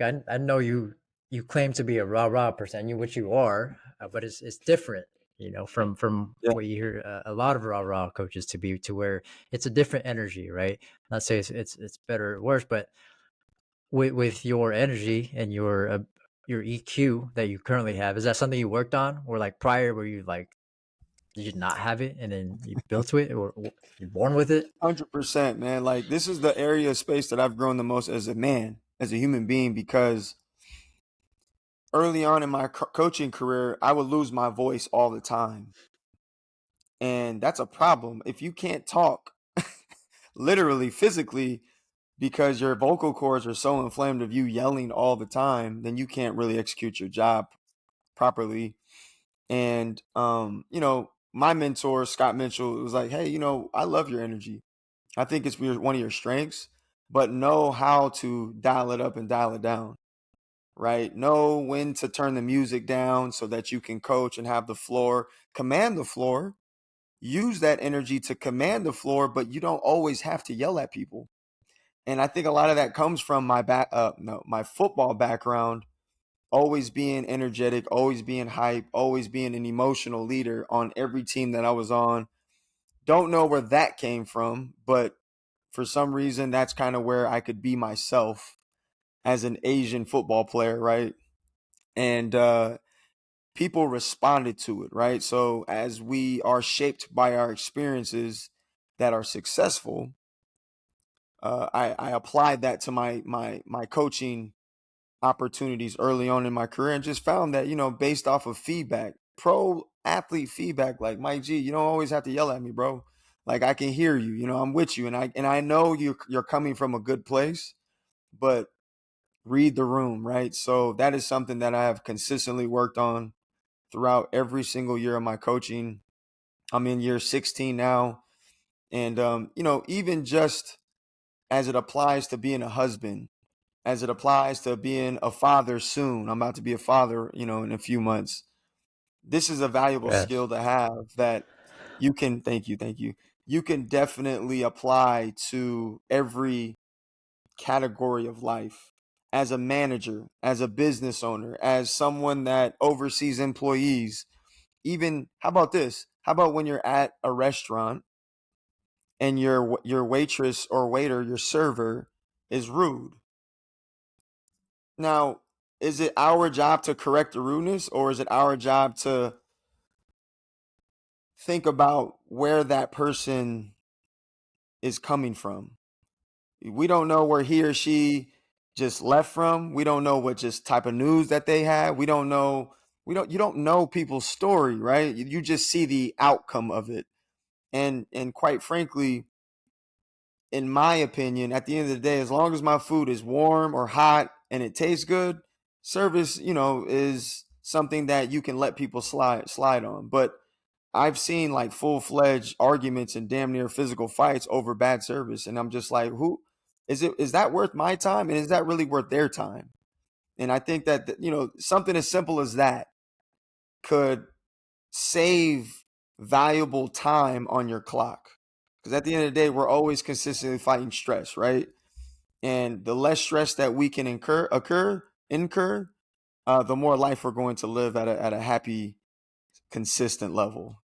I know you claim to be a rah-rah person, which you are, but it's different, from Yeah. what you hear a lot of rah-rah coaches to where it's a different energy, right? Not say it's better or worse, but with your energy and your EQ that you currently have, is that something you worked on, or like prior, where you like did you not have it and then you built to it, or you're born with it? 100%, man. Like, this is the area of space that I've grown the most as a man, as a human being, because early on in my coaching career, I would lose my voice all the time. And that's a problem. If you can't talk, literally, physically, because your vocal cords are so inflamed of you yelling all the time, then you can't really execute your job properly. And, my mentor, Scott Mitchell, was like, hey, I love your energy. I think it's one of your strengths, but know how to dial it up and dial it down, right? Know when to turn the music down so that you can coach and have the floor, command the floor, use that energy to command the floor, but you don't always have to yell at people. And I think a lot of that comes from my football background, always being energetic, always being hype, always being an emotional leader on every team that I was on. Don't know where that came from, but for some reason, that's kind of where I could be myself as an Asian football player, right? And people responded to it, right? So as we are shaped by our experiences that are successful, I applied that to my coaching opportunities early on in my career, and just found that, based off of feedback, pro athlete feedback, like, Mike G, you don't always have to yell at me, bro. Like, I can hear you, I'm with you, and I know you're coming from a good place, but read the room, right? So that is something that I have consistently worked on throughout every single year of my coaching. I'm in year 16 now, and even just as it applies to being a husband, as it applies to being a father soon. I'm about to be a father, in a few months. This is a valuable Yes. skill to have that you can, thank you. You can definitely apply to every category of life, as a manager, as a business owner, as someone that oversees employees. Even, how about this? How about when you're at a restaurant and your waitress or waiter, your server, is rude? Now, is it our job to correct the rudeness, or is it our job to think about where that person is coming from? We don't know where he or she just left from. We don't know what just type of news that they had. We don't know. You don't know people's story, right? You just see the outcome of it. And quite frankly, in my opinion, at the end of the day, as long as my food is warm or hot and it tastes good, service, is something that you can let people slide on. But I've seen like full-fledged arguments and damn near physical fights over bad service, and I'm just like, who is that worth my time, and is that really worth their time? And I think that something as simple as that could save valuable time on your clock. Because at the end of the day, we're always consistently fighting stress, right? And the less stress that we can incur, the more life we're going to live at a happy, consistent level.